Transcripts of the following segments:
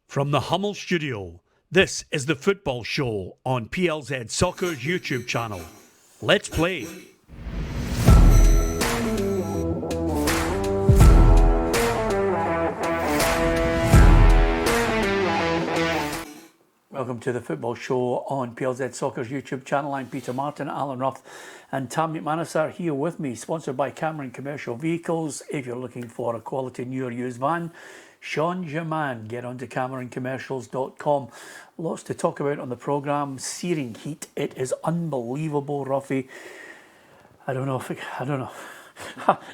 From the Hummel studio, this is the Football Show on PLZ Soccer's YouTube channel. Let's play. Welcome to the Football Show on PLZ Soccer's YouTube channel. I'm Peter Martin, Alan Ruff and Tam McManus are here with me, sponsored by Cameron Commercial Vehicles. If you're looking for a quality new or used van, Sean's your man. Get on to CameronCommercials.com. Lots to talk about on the programme. Searing heat. It is unbelievable, Ruffy. I don't know.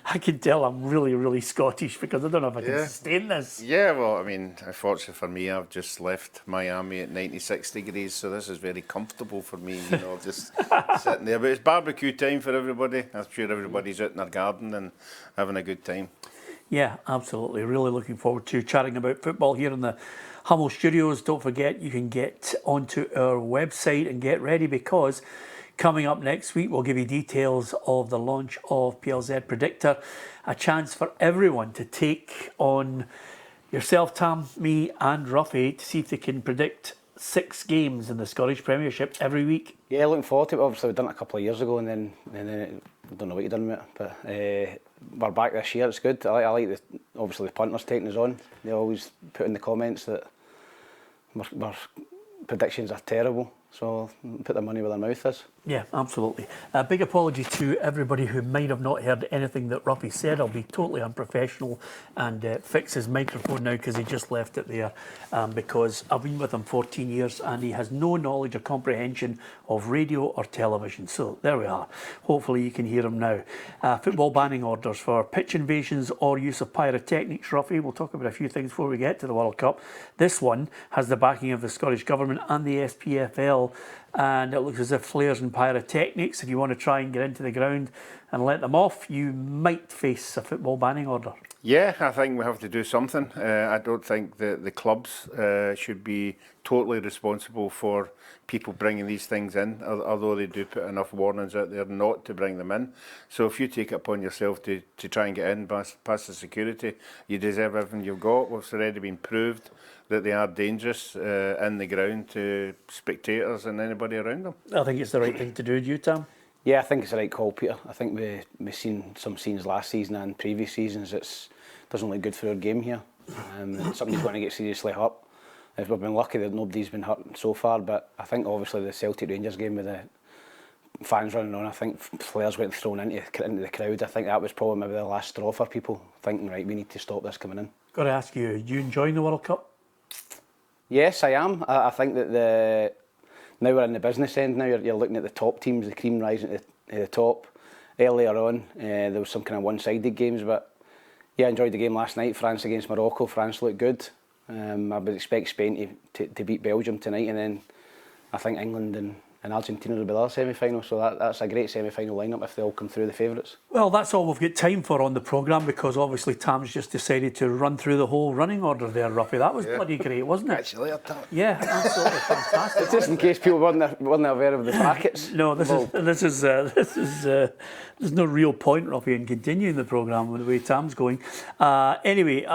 I can tell I'm really Scottish because I don't know if I can sustain this. Yeah, well, I mean, unfortunately for me, I've just left Miami at 96 degrees, so this is very comfortable for me, you know, just sitting there. But it's barbecue time for everybody. I'm sure everybody's out in their garden and having a good time. Yeah, absolutely. Really looking forward to chatting about football here in the Hummel Studios. Don't forget, you can get onto our website and get ready because coming up next week, we'll give you details of the launch of PLZ Predictor, a chance for everyone to take on yourself, Tam, me and Ruffy to see if they can predict 6 games in the Scottish Premiership every week. Yeah, looking forward to it. Obviously, we've done it a couple of years ago and then I don't know what you've done with it, but we're back this year. It's good. I like obviously the punters taking us on. They always put in the comments that our predictions are terrible. So put their money where their mouth is. Yeah, absolutely. A big apology to everybody who might have not heard anything that Ruffy said. I'll be totally unprofessional and fix his microphone now because he just left it there because I've been with him 14 years and he has no knowledge or comprehension of radio or television. So there we are. Hopefully you can hear him now. Football banning orders for pitch invasions or use of pyrotechnics, Ruffy. We'll talk about a few things before we get to the World Cup. This one has the backing of the Scottish Government and the SPFL. And it looks as if flares and pyrotechnics, if you want to try and get into the ground and let them off, you might face a football banning order. Yeah, I think we have to do something. I don't think that the clubs should be totally responsible for people bringing these things in, although they do put enough warnings out there not to bring them in. So if you take it upon yourself to try and get in past the security, you deserve everything you've got. It's already been proved that they are dangerous in the ground to spectators and anybody around them. I think it's the right thing to do, do you, Tam? Yeah, I think it's the right call, Peter. I think we've seen some scenes last season and previous seasons. It doesn't look good for our game here. Somebody's going to get seriously hurt. We've been lucky that nobody's been hurt so far, but I think obviously the Celtic Rangers game with the fans running on, I think flares went thrown into the crowd. I think that was probably maybe the last straw for people thinking, right, we need to stop this coming in. Got to ask you, are you enjoying the World Cup? Yes, I am. I think that now we're in the business end. Now you're looking at the top teams, the cream rising to the top. Earlier on, there was some kind of one-sided games, but yeah, I enjoyed the game last night. France against Morocco. France looked good. I would expect Spain to beat Belgium tonight, and then I think England and Argentina will be their semi-final. So that's a great semi-final lineup if they all come through, the favourites. Well, that's all we've got time for on the programme because obviously Tam's just decided to run through the whole running order there, Ruffy. That was bloody great, wasn't it? Actually, yeah, absolutely fantastic. Just in case people weren't aware of the brackets. No, there's no real point, Ruffy, in continuing the programme with the way Tam's going. Anyway,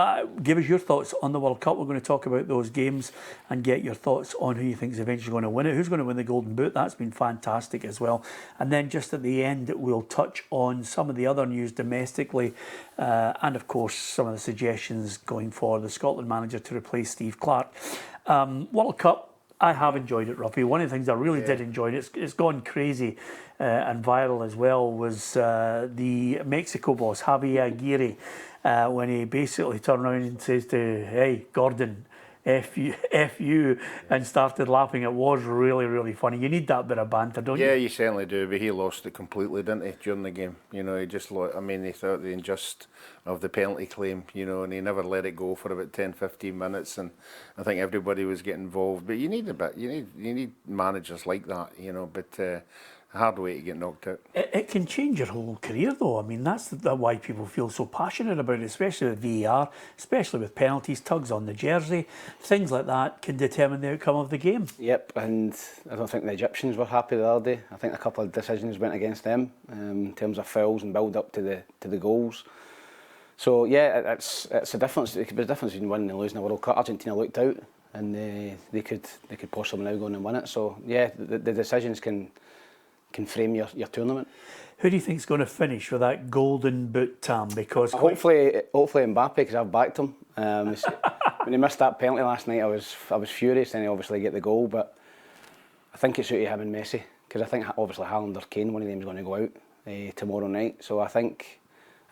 give us your thoughts on the World Cup. We're going to talk about those games and get your thoughts on who you think is eventually going to win it. Who's going to win the Golden Boot? That's been fantastic as well. And then just at the end, we'll touch on some of the other news domestically and, of course, some of the suggestions going for the Scotland manager to replace Steve Clarke. World Cup, I have enjoyed it, Ruffy. One of the things I really did enjoy, it's gone crazy and viral as well, was the Mexico boss, Javier Aguirre, when he basically turned around and says to, hey, Gordon, F you, and started laughing. It was really funny. You need that bit of banter, don't you? Yeah, you certainly do, but he lost it completely, didn't he, during the game? You know, he just lost. I mean, he thought the injustice of the penalty claim, you know, and he never let it go for about 10-15 minutes, and I think everybody was getting involved. But you need a bit, you need managers like that, you know, but a hard way to get knocked out. It can change your whole career, though. I mean, that's why people feel so passionate about it, especially with VAR, especially with penalties, tugs on the jersey. Things like that can determine the outcome of the game. Yep, and I don't think the Egyptians were happy the other day. I think a couple of decisions went against them in terms of fouls and build up to the goals. So yeah, it's a difference. It could be a difference between winning and losing a World Cup. Argentina looked out. and they could possibly now go on and win it. So yeah, the decisions can frame your tournament. Who do you think is going to finish with that golden boot, Tam? Because hopefully Mbappe, because I've backed him. When he missed that penalty last night, I was furious. Then he obviously get the goal, but I think it's out of him and Messi, because I think obviously Haaland or Kane, one of them is going to go out tomorrow night. So I think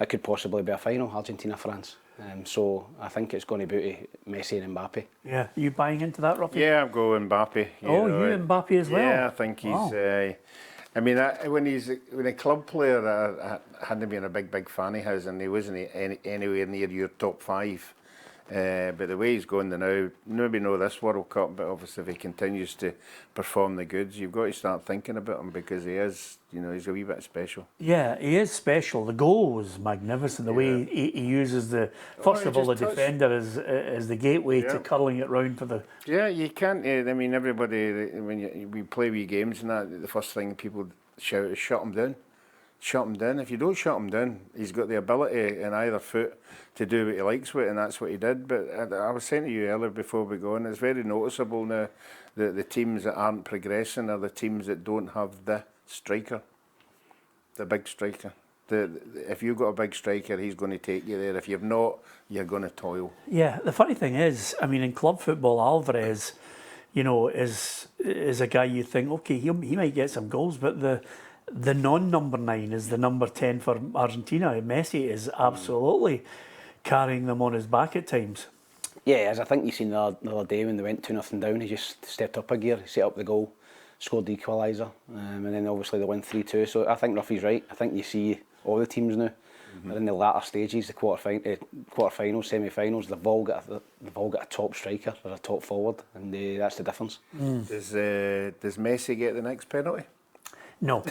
it could possibly be a final, Argentina-France. So I think it's going to be Messi and Mbappe. Yeah, are you buying into that, Ruffy? Yeah, I'm going Mbappe. You Mbappe as well? Yeah, I think he's... Wow. I mean, when a club player, I hadn't been a big fan of his, and he wasn't anywhere near your top 5. But the way he's going now, maybe not this World Cup, but obviously if he continues to perform the goods, you've got to start thinking about him, because he is, he's a wee bit special. Yeah, he is special. The goal was magnificent. The way he uses first of all, the defender as the gateway to curling it round for the... Yeah, you can't, I mean, everybody, when we play wee games and that, the first thing people shout is shut him down. Shut him down. If you don't shut him down, he's got the ability in either foot to do what he likes with, and that's what he did. But I was saying to you earlier before we go on, it's very noticeable now that the teams that aren't progressing are the teams that don't have the striker, the big striker. If you've got a big striker, he's going to take you there. If you've not, you're going to toil. Yeah, the funny thing is, I mean, in club football, Alvarez, is a guy you think, okay, he might get some goals, but the non-number 9 is the number 10 for Argentina. Messi is absolutely carrying them on his back at times. Yeah, as I think you seen the other day when they went 2-0 down, he just stepped up a gear, set up the goal, scored the equaliser, and then obviously they won 3-2. So I think Ruffy's right. I think you see all the teams now are in the latter stages, the quarter-finals, semi-finals. They've all got a top striker or a top forward, and that's the difference. Does Messi get the next penalty? No,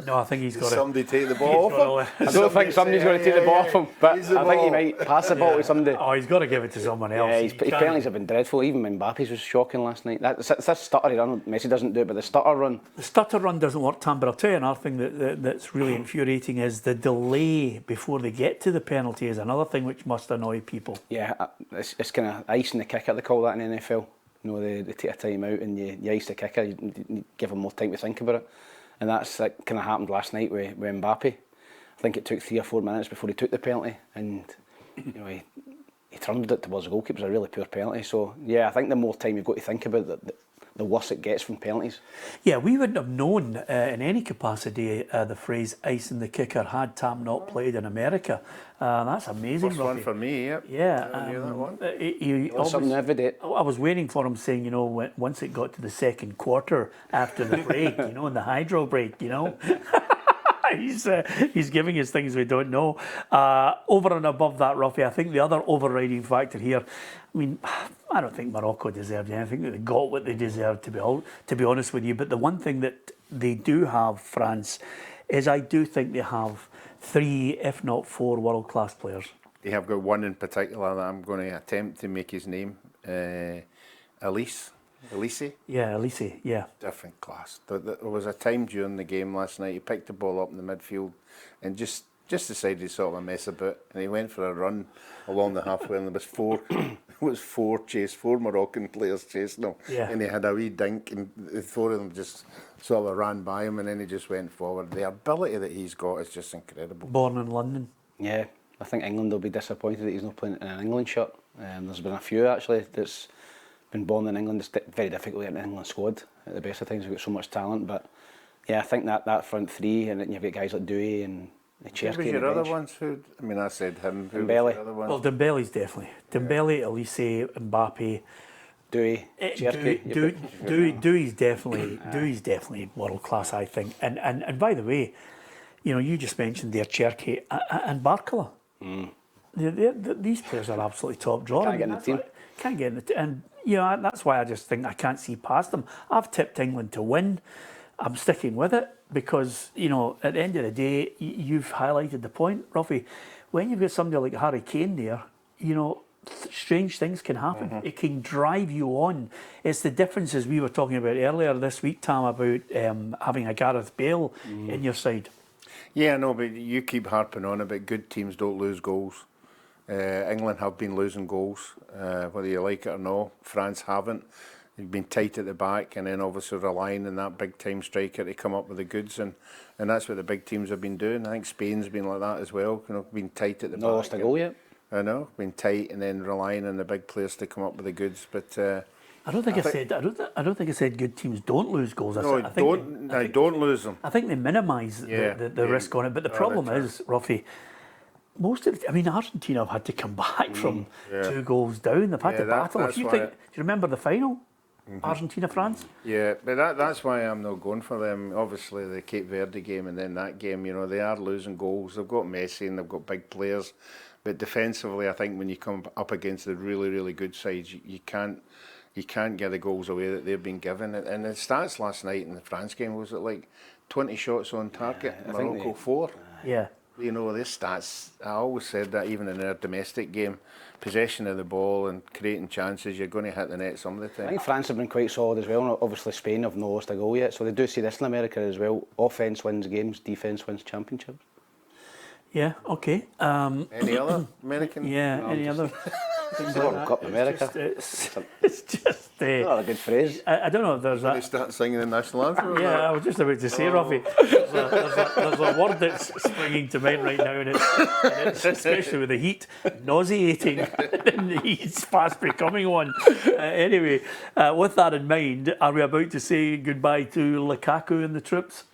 I think he's got somebody take the ball off him. I don't think somebody's going to take the ball off him, but I think he might pass the ball to somebody. Oh, he's got to give it to someone else. Yeah, his penalties have been dreadful. Even Mbappe's was shocking last night. That's stuttery run. Messi doesn't do it, but the stutter run. The stutter run doesn't work, Tam. But I'll tell you another thing that's really infuriating is the delay before they get to the penalty is another thing which must annoy people. Yeah, it's kind of icing the kicker. They call that in the NFL. They take a time out and you ice the kicker. You give them more time to think about it. And that's kind of happened last night with Mbappe. I think it took 3 or 4 minutes before he took the penalty, and he turned it towards the goalkeeper. It was a really poor penalty. So yeah, I think the more time you've got to think about it, the worse it gets from penalties. Yeah, we wouldn't have known in any capacity the phrase "icing the kicker" had Tam not played in America. That's amazing. First one for me. Yep. Yeah, I knew that one. Something every day. I was waiting for him saying, once it got to the second quarter after the break, in the hydro break, He's giving us things we don't know. Over and above that, Ruffy, I think the other overriding factor here, I mean, I don't think Morocco deserved anything. They got what they deserved, to be honest with you. But the one thing that they do have, France, is I do think they have 3, if not 4, world-class players. They have got one in particular that I'm going to attempt to make his name. Elise. Yeah, Elise, yeah. Different class. There was a time during the game last night, he picked the ball up in the midfield and just decided to sort of mess about, and he went for a run along the halfway, and there was four Moroccan players chasing him, and he had a wee dink, and the 4 of them just sort of ran by him, and then he just went forward. The ability that he's got is just incredible. Born in London. Yeah, I think England will be disappointed that he's not playing in an England shirt. There's been a few actually that's been born in England. It's very difficult to get an England squad at the best of times. We've got so much talent, but yeah, I think that front 3, and then you've got guys like Dewey and Cherki. Who was your other ones? I said him. Who Dembele. was the other one? Well, Dembele's definitely. Dembele, Elise, Mbappe. Dewey, Cherki. Dewey's definitely world class, I think. And by the way, you just mentioned there Cherki and Barcola. These players are absolutely top draw. Can't get in the team. Can't get in the team. And that's why I just think I can't see past them. I've tipped England to win. I'm sticking with it because, at the end of the day, you've highlighted the point, Ruffy. When you've got somebody like Harry Kane there, strange things can happen. It can drive you on. It's the differences we were talking about earlier this week, Tam, about having a Gareth Bale in your side. Yeah, no, but you keep harping on about good teams don't lose goals. England have been losing goals, whether you like it or not. France haven't. They've been tight at the back, and then obviously relying on that big-time striker to come up with the goods, and that's what the big teams have been doing. I think Spain's been like that as well. Been tight at the back. Not lost a goal yet. I know, been tight, and then relying on the big players to come up with the goods. But I don't think I don't think I said good teams don't lose goals. I don't lose them. I think they minimise the risk on it. But the problem is, Ruffy, Argentina have had to come back from 2 goals down. They've had to battle. Do you remember the final? Argentina-France? Yeah, but that's why I'm not going for them. Obviously, the Cape Verde game and then that game, they are losing goals. They've got Messi and they've got big players. But defensively, I think when you come up against the really, really good sides, you can't get the goals away that they've been given. And the stats last night in the France game, was it like 20 shots on target, Morocco 4? Yeah. Their stats, I always said that even in their domestic game, possession of the ball and creating chances, you're going to hit the net some of the time. I think France have been quite solid as well. Obviously Spain have not lost a goal yet, so they do see this in America as well. Offence wins games, defence wins championships. Yeah, okay. Any other American? Yeah, any other? World Cup America. It's just not a good phrase. I don't know if there's that. They start singing the national anthem. Yeah, I was just about to say, Ruffy, there's a word that's springing to mind right now, and it's especially with the heat, nauseating. And he's fast becoming one. Anyway, with that in mind, are we about to say goodbye to Lukaku and the troops?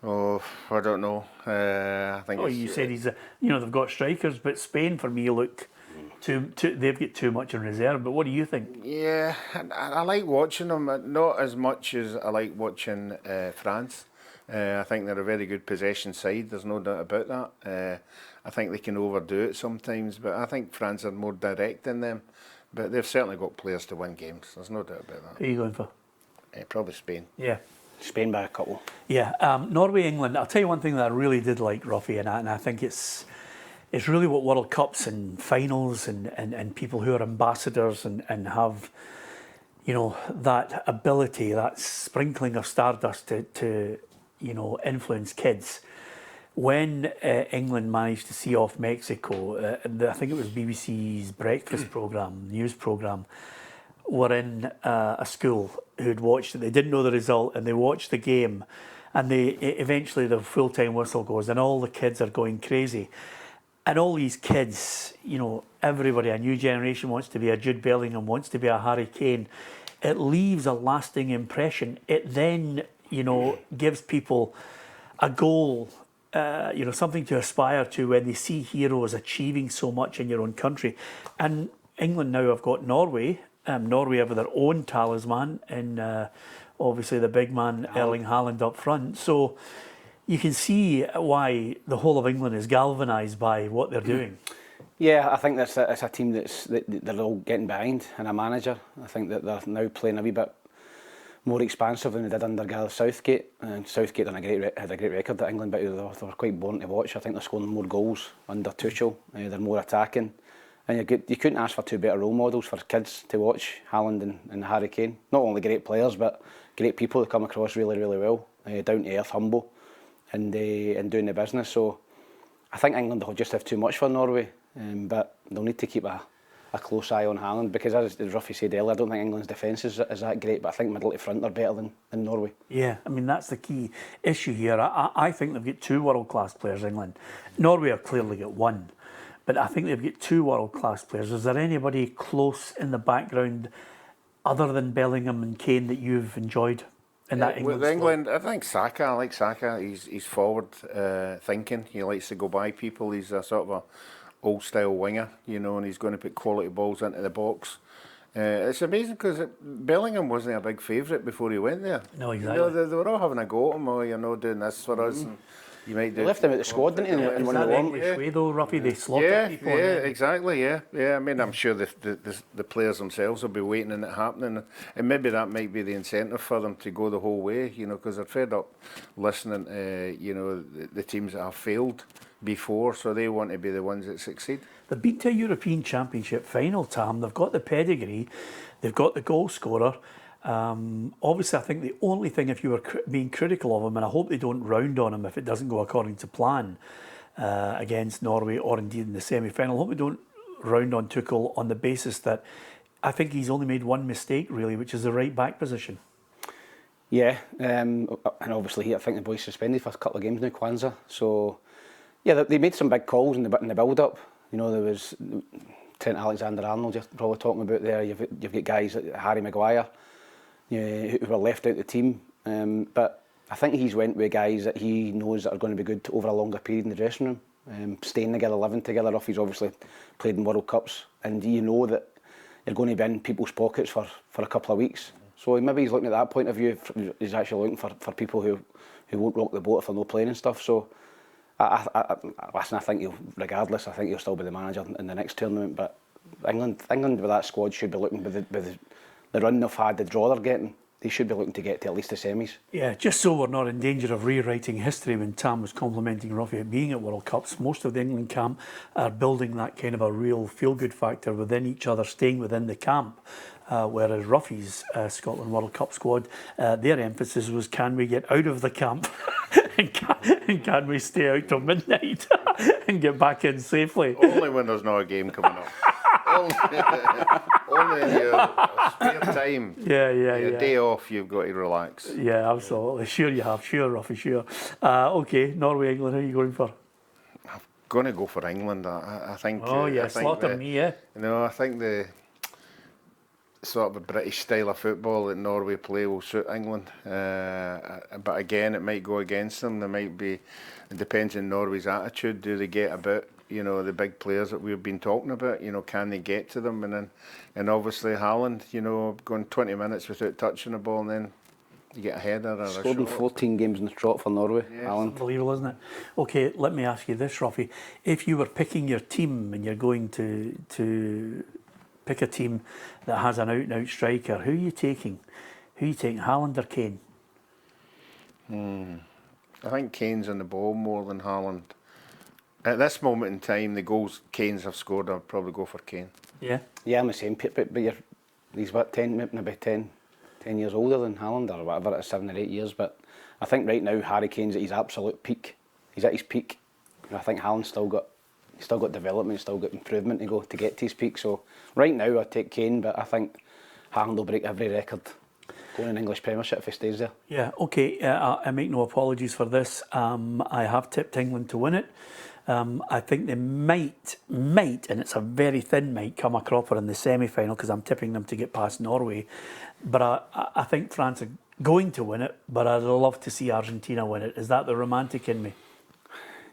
Oh, I don't know. I think. Oh, you said he's they've got strikers, but Spain for me look. They've got too much in reserve, but what do you think? Yeah, I like watching them, not as much as I like watching France. I think they're a very good possession side, there's no doubt about that. I think they can overdo it sometimes, but I think France are more direct than them. But they've certainly got players to win games, there's no doubt about that. Who are you going for? Probably Spain. Yeah. Spain by a couple. Yeah, Norway, England. I'll tell you one thing that I really did like, Ruffy, and I think it's really what World Cups and finals and people who are ambassadors and have, that ability, that sprinkling of stardust to influence kids. When England managed to see off Mexico, I think it was BBC's breakfast programme, news programme, were in a school who'd watched it. They didn't know the result and they watched the game, and eventually the full-time whistle goes and all the kids are going crazy. And all these kids, everybody, a new generation wants to be a Jude Bellingham, wants to be a Harry Kane. It leaves a lasting impression. It then, gives people a goal, something to aspire to when they see heroes achieving so much in your own country. And England now have got Norway. Norway have their own talisman, and obviously the big man, Erling Haaland up front. So you can see why the whole of England is galvanised by what they're doing. Yeah, I think it's a team they're all getting behind, and a manager. I think that they're now playing a wee bit more expansive than they did under Gareth Southgate. And Southgate had a great record at England, but they were quite boring to watch. I think they're scoring more goals under Tuchel. They're more attacking. And you couldn't ask for 2 better role models for kids to watch, Haaland and Harry Kane. Not only great players, but great people that come across really, really well. Down to earth, humble, and doing the business. So I think England will just have too much for Norway, but they'll need to keep a close eye on Haaland, because as Ruffy said earlier, I don't think England's defence is that great, but I think middle to front are better than Norway. Yeah, that's the key issue here. I think they've got 2 world-class players, England. Norway have clearly got 1. But I think they've got 2 world-class players. Is there anybody close in the background other than Bellingham and Kane that you've enjoyed in that England with England, I think Saka. I like Saka. He's forward thinking. He likes to go by people. He's a sort of a old-style winger, and he's going to put quality balls into the box. It's amazing because Bellingham wasn't a big favourite before he went there. No, exactly. They were all having a go at him. You're not doing this for us. You might do. They left him at the squad, didn't they? In one of the English way though, Ruffy, they slaughter people. Yeah, exactly. Yeah. I mean, I'm sure the players themselves will be waiting on it happening, and maybe that might be the incentive for them to go the whole way. Because they're fed up listening to the teams that have failed before, so they want to be the ones that succeed. They've been to a European Championship final, Tam. They've got the pedigree, they've got the goal scorer. Obviously, I think the only thing, if you were being critical of him, and I hope they don't round on him if it doesn't go according to plan, against Norway, or indeed in the semi-final. I hope we don't round on Tuchel on the basis that I think he's only made one mistake, really, which is the right back position. Yeah, and obviously I think the boy's suspended for a couple of games now, Kwanzaa. So, yeah, they made some big calls in the build-up. You know, there was Trent Alexander-Arnold you're probably talking about there. You've got guys like Harry Maguire, who were left out the team. But I think he's went with guys that he knows that are going to be good over a longer period in the dressing room. Staying together, living together. Ruffy's obviously played in World Cups, and you know that you're going to be in people's pockets for a couple of weeks. So maybe he's looking at that point of view. He's actually looking for people who won't rock the boat if they're not playing and stuff. So, listen, I think regardless, I think he'll still be the manager in the next tournament. But England with that squad should be looking with the run they've had, the draw they're getting. They should be looking to get to at least the semis. Yeah, just so we're not in danger of rewriting history. When Tam was complimenting Ruffy at being at World Cups, most of the England camp are building that kind of a real feel-good factor within each other, staying within the camp. Whereas Ruffy's Scotland World Cup squad, their emphasis was, can we get out of the camp and can we stay out till midnight and get back in safely? Only when there's not a game coming up. only in your spare time. Yeah. Your day off, you've got to relax. Yeah, absolutely. Sure you have. Sure, Ruffy, sure. Okay, Norway, England, who are you going for? I'm going to go for England. I think. Oh, yeah, slaughter me, yeah. No, I think the sort of a British style of football that Norway play will suit England. But again, it might go against them. There might be, it depends on Norway's attitude. Do they get about, the big players that we've been talking about? Can they get to them? And obviously Haaland, going 20 minutes without touching the ball, and then you get a header or a Scored in shot. 14 games in the trot for Norway. Yes. Haaland. Unbelievable, isn't it? Okay, let me ask you this, Ruffy. If you were picking your team and you're going to pick a team that has an out-and-out striker, who are you taking? Who are you taking, Haaland or Kane? I think Kane's on the ball more than Haaland. At this moment in time, the goals Kane's have scored, I'd probably go for Kane. Yeah? Yeah, I'm the same. But he's what, 10 years older than Haaland or whatever, it's 7 or 8 years. But I think right now Harry Kane's at his absolute peak. He's at his peak. And I think Haaland's still got development, still got improvement to get to his peak. So right now I'd take Kane, but I think Haaland will break every record going in English Premiership if he stays there. Yeah, okay. I make no apologies for this. I have tipped England to win it. I think they might, and it's a very thin might, come a cropper in the semi-final because I'm tipping them to get past Norway. But I think France are going to win it, but I'd love to see Argentina win it. Is that the romantic in me?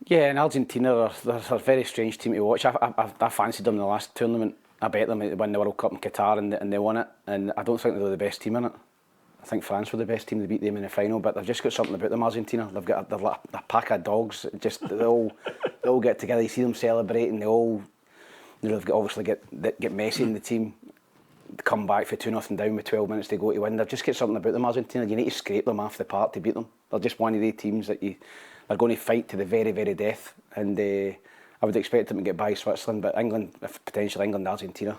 Yeah, and Argentina, they're a very strange team to watch. I fancied them in the last tournament. I bet them to win the World Cup in Qatar, and they won it. And I don't think they were the best team in it. I think France were the best team. They beat them in the final, but they've just got something about them, Argentina. They're like a pack of dogs. They all get together. You see them celebrating. They all, they've obviously get Messi in the team. Come back for 2-0 down with 12 minutes to go to win. They've just got something about them, Argentina. You need to scrape them off the park to beat them. They're just one of the teams that they're going to fight to the very, very death. And I would expect them to get by Switzerland, but England, potentially England, Argentina.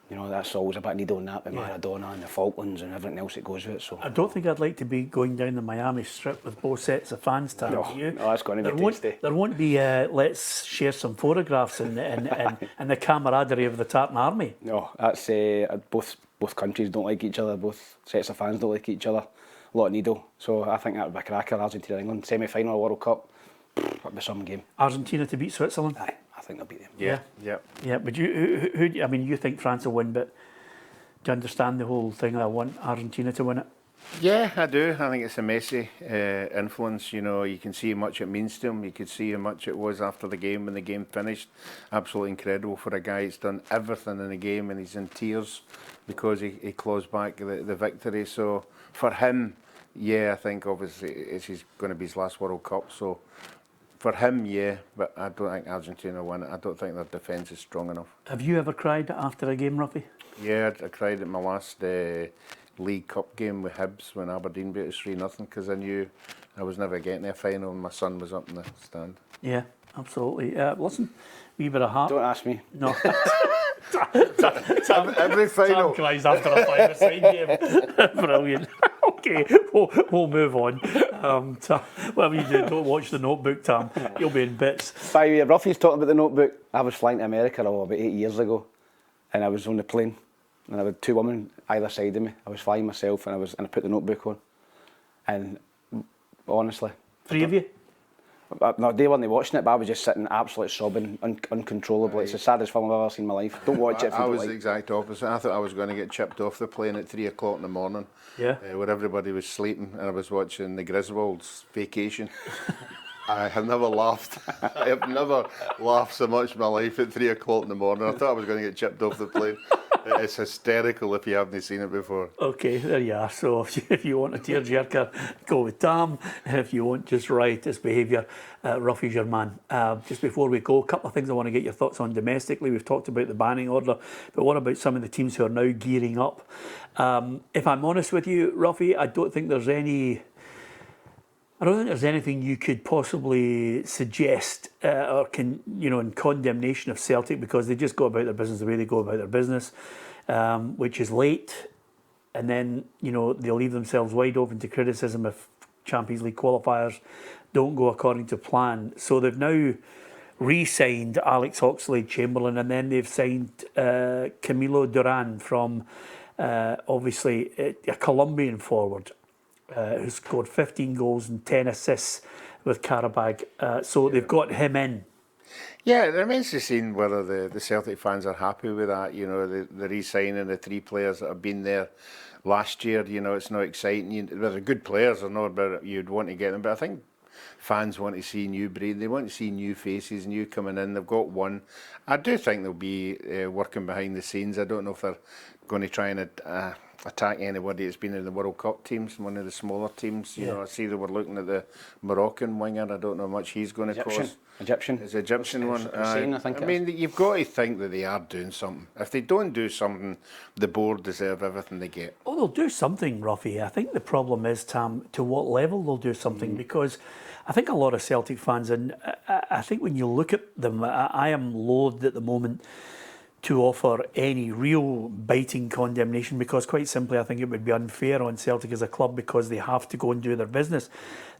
That's always a bit of needle in that with Maradona and the Falklands and everything else that goes with it. So I don't think I'd like to be going down the Miami Strip with both sets of fans. No, that's going to be tasty. There won't be let's share some photographs and the camaraderie of the Tartan Army. No, that's both countries don't like each other. Both sets of fans don't like each other. A lot of needle. So I think that would be a cracker. Argentina, England, semi-final World Cup. That'd be some game. Argentina to beat Switzerland. Aye, I think they'll beat them. Yeah. But you think France will win, but do you understand the whole thing? I want Argentina to win it. Yeah, I do. I think it's a Messi influence. You can see how much it means to him. You could see how much it was after the game when the game finished. Absolutely incredible for a guy who's done everything in the game and he's in tears because he claws back the victory. So for him, I think obviously it's going to be his last World Cup. So for him, but I don't think Argentina will win it. I don't think their defence is strong enough. Have you ever cried after a game, Ruffy? Yeah, I cried at my last League Cup game with Hibs when Aberdeen beat us 3-0 because I knew I was never getting a final and my son was up in the stand. Yeah, absolutely. Listen, wee bit of heart. Don't ask me. No. Every final. Sam cries after a five-a-side game. Brilliant. Okay, we'll move on. Tam, whatever you do, don't watch The Notebook, Tam. You'll be in bits. By the way, Ruffy's talking about The Notebook. I was flying to America about 8 years ago, and I was on the plane, and I had 2 women either side of me. I was flying myself, and I put The Notebook on, and honestly, 3 of you? No, they weren't watching it, but I was just sitting absolutely sobbing uncontrollably. Right. It's the saddest film I've ever seen in my life. Don't watch it if you don't like. I was the exact opposite. I thought I was going to get chipped off the plane at 3 o'clock in the morning, where everybody was sleeping, and I was watching the Griswolds Vacation. I have never laughed. I have never laughed so much in my life at 3 o'clock in the morning. I thought I was going to get chipped off the plane. It's hysterical if you haven't seen it before. Okay, there you are. So if you want a tearjerker, go with Tam. And if you want just riotous behaviour, Ruffy's your man. Just before we go, a couple of things I want to get your thoughts on domestically. We've talked about the banning order, but what about some of the teams who are now gearing up? If I'm honest with you, Ruffy, I don't think there's anything you could possibly suggest in condemnation of Celtic, because they just go about their business the way they go about their business, which is late, and then they'll leave themselves wide open to criticism if Champions League qualifiers don't go according to plan. So they've now re-signed Alex Oxlade-Chamberlain, and then they've signed Camilo Duran from obviously a Colombian forward. Who scored 15 goals and 10 assists with Karabag. So they've got him in. Yeah, it remains to be seen whether the Celtic fans are happy with that. The re-signing the 3 players that have been there last year. It's not exciting. They're good players, I know, but you'd want to get them. But I think fans want to see new breed. They want to see new faces, new coming in. They've got one. I do think they'll be working behind the scenes. I don't know if they're going to try and attack anybody that's been in the World Cup teams, one of the smaller teams. I see they were looking at the Moroccan winger. I don't know how much he's going to cost. Egyptian. It's Egyptian one. Insane, I mean, you've got to think that they are doing something. If they don't do something, the board deserve everything they get. Oh, they'll do something, Ruffy. I think the problem is, Tam, to what level they'll do something, because I think a lot of Celtic fans, and I think when you look at them, I am loath at the moment to offer any real biting condemnation, because quite simply I think it would be unfair on Celtic as a club, because they have to go and do their business.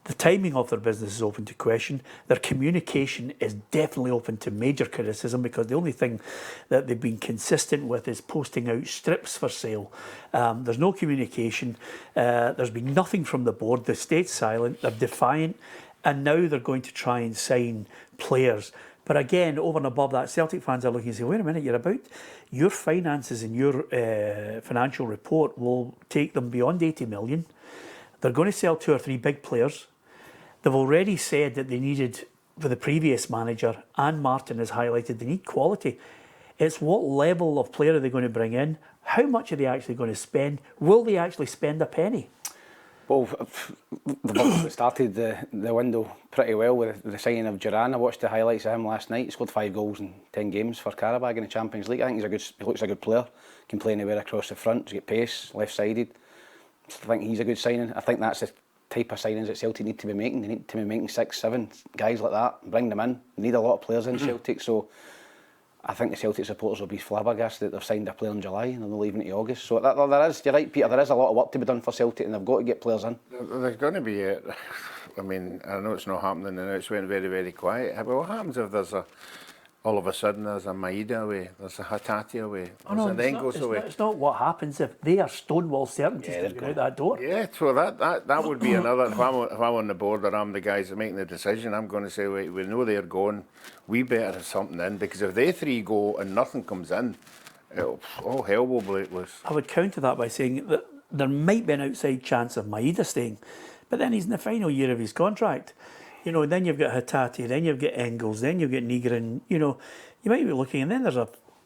The timing of their business is open to question. Their communication is definitely open to major criticism, because the only thing that they've been consistent with is posting out strips for sale. There's no communication. There's been nothing from the board. They stayed silent. They're defiant. And now they're going to try and sign players. But again, over and above that, Celtic fans are looking and say, wait a minute, your finances and your financial report will take them beyond 80 million. They're going to sell 2 or 3 big players. They've already said that they needed, for the previous manager, and Martin has highlighted, they need quality. It's what level of player are they going to bring in? How much are they actually going to spend? Will they actually spend a penny? Well, they've started the window pretty well with the signing of Duran. I watched the highlights of him last night. He scored 5 goals in 10 games for Karabag in the Champions League. I think he looks a good player. Can play anywhere across the front. He's got pace, left-sided. I think he's a good signing. I think that's the type of signings that Celtic need to be making. They need to be making 6, 7 guys like that. Bring them in. They need a lot of players in Celtic. So I think the Celtic supporters will be flabbergasted that they've signed a player in July and they're not leaving it to August. So there is, you're right, Peter, there is a lot of work to be done for Celtic, and they've got to get players in. There's going to be, I know it's not happening and it's went very, very quiet. But what happens if all of a sudden there's a Maeda away, there's a Hatate away, there's an Engels away? It's not what happens if they are stonewall certainties to get out that door. Yeah, so that would be another. If I'm on the board or I'm the guys that making the decision, I'm going to say, wait, we know they're going. We better have something in, because if they 3 go and nothing comes in, all hell will break loose. I would counter that by saying that there might be an outside chance of Maeda staying, but then he's in the final year of his contract. Then you've got Hatate, then you've got Engels, then you've got Nigrin. You might be looking, and then there's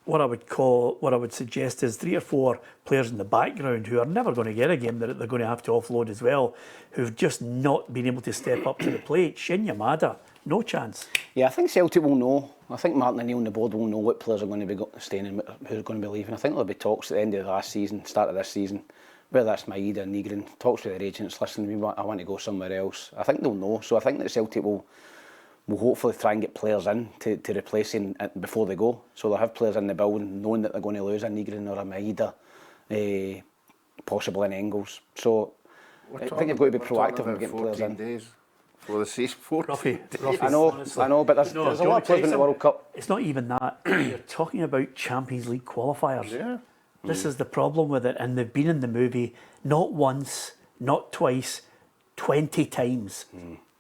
what I would suggest is 3 or 4 players in the background who are never going to get a game that they're going to have to offload as well, who've just not been able to step up to the plate. Shin Yamada, no chance. Yeah, I think Celtic will know. I think Martin O'Neill and the board will know what players are going to be staying and who's going to be leaving. I think there'll be talks at the end of last season, start of this season, whether that's Maeda and Nigrin, talks with their agents, listen, I want to go somewhere else. I think they'll know. So I think that Celtic will will hopefully try and get players in to replace him before they go. So they'll have players in the building knowing that they're going to lose a Nygren or a Maida, possibly an Engels. So I think you've got to be proactive and getting players in. Days for the season, 14 days. I know, but there's a lot of players in the World Cup. It's not even that. You're talking about Champions League qualifiers. Yeah. This is the problem with it, and they've been in the movie not once, not twice, 20 times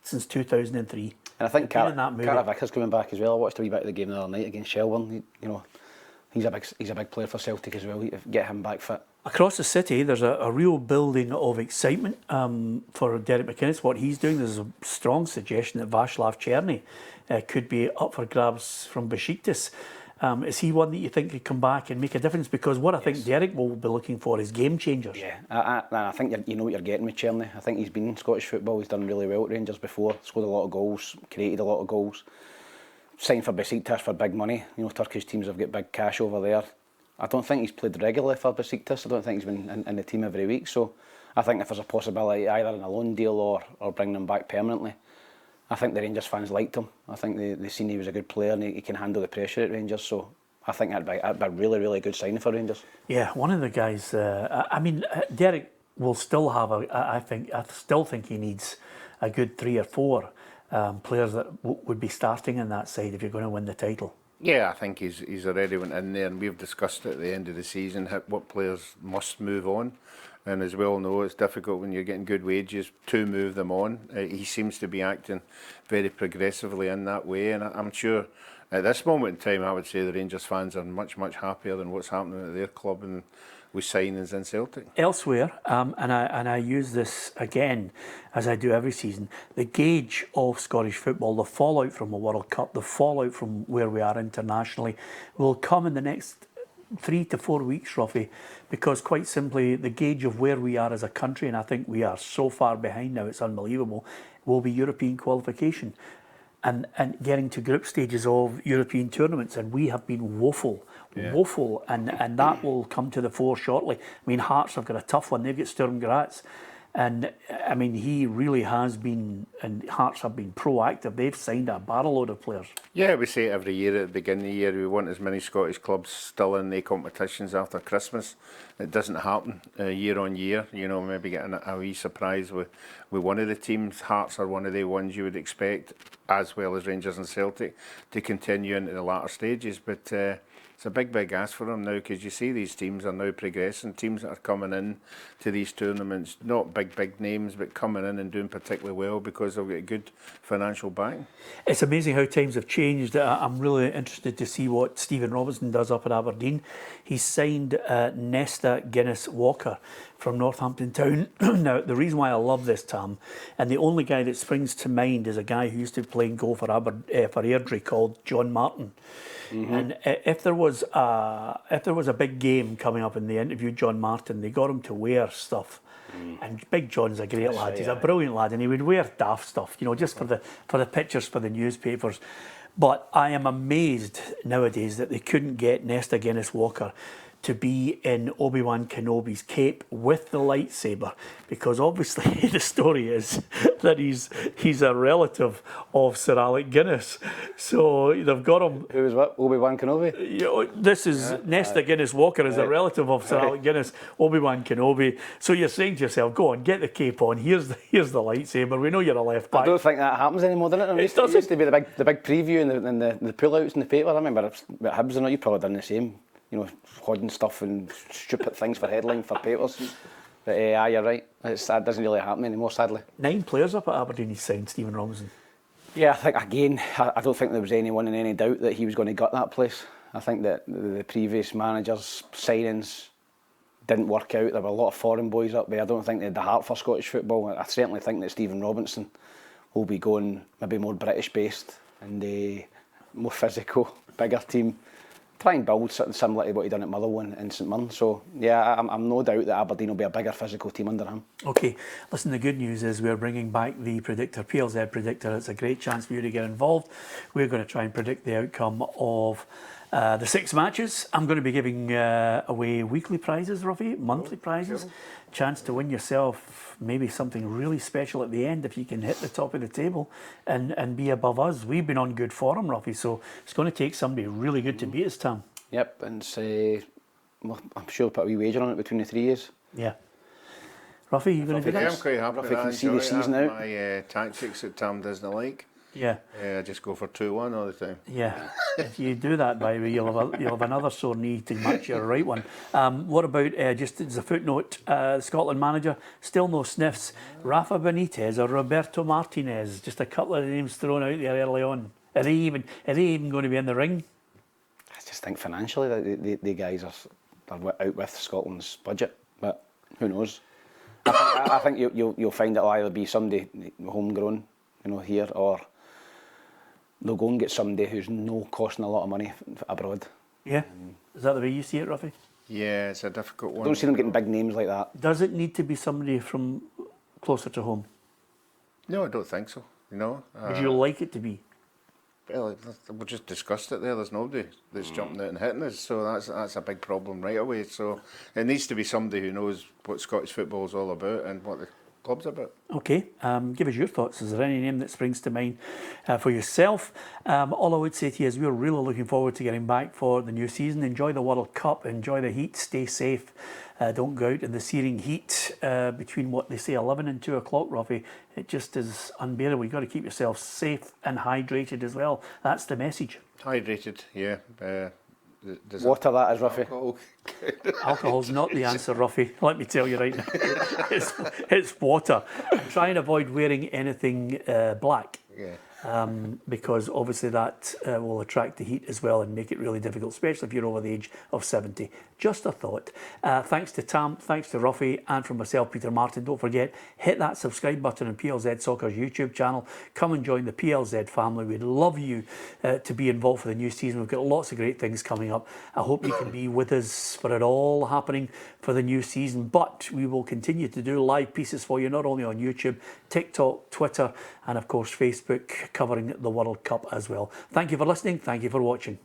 since 2003. And I think Carter Vickers coming back as well. I watched a wee bit of the game the other night against Shelbourne. He's a big player for Celtic as well. Get him back fit. Across the city, there's a real building of excitement for Derek McInnes, what he's doing. There's a strong suggestion that Václav Černý could be up for grabs from Besiktas. Is he one that you think could come back and make a difference? Because what I think Derek will be looking for is game changers. Yeah, I think you know what you're getting with Černý. I think he's been in Scottish football. He's done really well at Rangers before. Scored a lot of goals, created a lot of goals. Signed for Besiktas for big money. Turkish teams have got big cash over there. I don't think he's played regularly for Besiktas. I don't think he's been in the team every week. So I think if there's a possibility either in a loan deal or bringing him back permanently, I think the Rangers fans liked him. I think they seen he was a good player and he can handle the pressure at Rangers. So I think that'd be a really, really good signing for Rangers. Yeah, one of the guys. Derek will still have I still think he needs a good 3 or 4 players that would be starting in that side if you're going to win the title. Yeah, I think he's already went in there, and we've discussed at the end of the season what players must move on. And as we all know, it's difficult when you're getting good wages to move them on. He seems to be acting very progressively in that way, and I'm sure at this moment in time, I would say the Rangers fans are much, much happier than what's happening at their club and with signings in Celtic. Elsewhere, and I use this again, as I do every season, the gauge of Scottish football, the fallout from the World Cup, the fallout from where we are internationally, will come in the next 3 to 4 weeks, Ruffy, because quite simply the gauge of where we are as a country, and I think we are so far behind now, it's unbelievable, will be European qualification and getting to group stages of European tournaments, and we have been woeful, and that will come to the fore shortly. I mean, Hearts have got a tough one, they've got Sturm Graz. And I mean, he really has been, and Hearts have been proactive. They've signed a barrel load of players. Yeah, we say it every year at the beginning of the year, we want as many Scottish clubs still in the competitions after Christmas. It doesn't happen year on year. Maybe getting a wee surprise with one of the teams. Hearts are one of the ones you would expect, as well as Rangers and Celtic, to continue into the latter stages. But it's a big ask for them now, because you see these teams are now progressing. Teams that are coming in to these tournaments, not big names, but coming in and doing particularly well because they've got good financial backing. It's amazing how times have changed. I'm really interested to see what Stephen Robinson does up at Aberdeen. He's signed Nesta Guinness-Walker from Northampton Town. Now, the reason why I love this, Tam, and the only guy that springs to mind is a guy who used to play and goal for Airdrie called John Martin. Mm-hmm. And if there was a big game coming up and they interviewed John Martin, they got him to wear stuff. And Big John's a great lad. He's a brilliant lad, and he would wear daft stuff, just for the pictures for the newspapers. But I am amazed nowadays that they couldn't get Nesta Guinness-Walker to be in Obi-Wan Kenobi's cape with the lightsaber, because obviously the story is that he's a relative of Sir Alec Guinness. So they've got him. Who is what? Obi-Wan Kenobi? This is Nesta Guinness-Walker is a relative of Sir Alec Guinness, Obi-Wan Kenobi. So you're saying to yourself, go on, get the cape on. Here's the lightsaber. We know you're a left back. I don't think that happens anymore, does it? It used to be the big preview and the pull-outs in the paper. I remember at Hibs and all, you probably done the same. Hoarding stuff and stupid things for headline for papers. But you're right. That doesn't really happen anymore, sadly. 9 players up at Aberdeen he's signed, Stephen Robinson. Yeah, I think, again, I don't think there was anyone in any doubt that he was going to gut that place. I think that the previous managers' signings didn't work out. There were a lot of foreign boys up there. I don't think they had the heart for Scottish football. I certainly think that Stephen Robinson will be going maybe more British-based and more physical, bigger team. Try and build something similar to what he done at Motherwell and St Mirren. So, yeah, I'm no doubt that Aberdeen will be a bigger physical team under him. OK, listen, the good news is we're bringing back the predictor, PLZ predictor. It's a great chance for you to get involved. We're going to try and predict the outcome of The 6 matches, I'm going to be giving away weekly prizes, Ruffy, monthly prizes. Cool. Chance to win yourself maybe something really special at the end if you can hit the top of the table and be above us. We've been on good form, Ruffy, so it's going to take somebody really good to beat us, Tam. Yep, and say, well, I'm sure we'll put a wee wager on it between the three years. Yeah. Ruffy, you going to do Yeah, that? I'm quite happy with Ruffy that. can see the Enjoy season that. out. My tactics that Tam doesn't like. Yeah. I just go for 2-1 all the time. Yeah, if you do that, by the way, you'll have another sore knee to match your right one. What about, just as a footnote, Scotland manager, still no sniffs. Rafa Benitez or Roberto Martinez, just a couple of names thrown out there early on. Are they even going to be in the ring? I just think financially that the guys are out with Scotland's budget, but who knows? I think you'll find it'll either be somebody homegrown, here, or they'll go and get somebody who's no costing a lot of money abroad. Yeah, is that the way you see it, Ruffy? Yeah, it's a difficult one. I don't see them getting big names like that. Does it need to be somebody from closer to home? No, I don't think so. Would you like it to be? Well, we just discussed it there. There's nobody that's jumping out and hitting us, so that's a big problem right away. So it needs to be somebody who knows what Scottish football is all about and what the club's about. Okay, give us your thoughts. Is there any name that springs to mind for yourself? All I would say to you is we're really looking forward to getting back for the new season. Enjoy the World Cup, enjoy the heat, stay safe. Don't go out in the searing heat between what they say 11 and 2 o'clock, Ruffy. It just is unbearable. You've got to keep yourself safe and hydrated as well. That's the message. Hydrated, yeah. Water, that is, Ruffy. Alcohol. Alcohol's not the answer, Ruffy. Let me tell you right now. It's water. Try and avoid wearing anything black. Yeah. Because obviously that will attract the heat as well and make it really difficult, especially if you're over the age of 70. Just a thought. Thanks to Tam, thanks to Ruffy, and from myself, Peter Martin. Don't forget, hit that subscribe button on PLZ Soccer's YouTube channel. Come and join the PLZ family. We'd love you to be involved for the new season. We've got lots of great things coming up. I hope you can be with us for it all happening for the new season. But we will continue to do live pieces for you, not only on YouTube, TikTok, Twitter, and of course Facebook, covering the World Cup as well. Thank you for listening. Thank you for watching.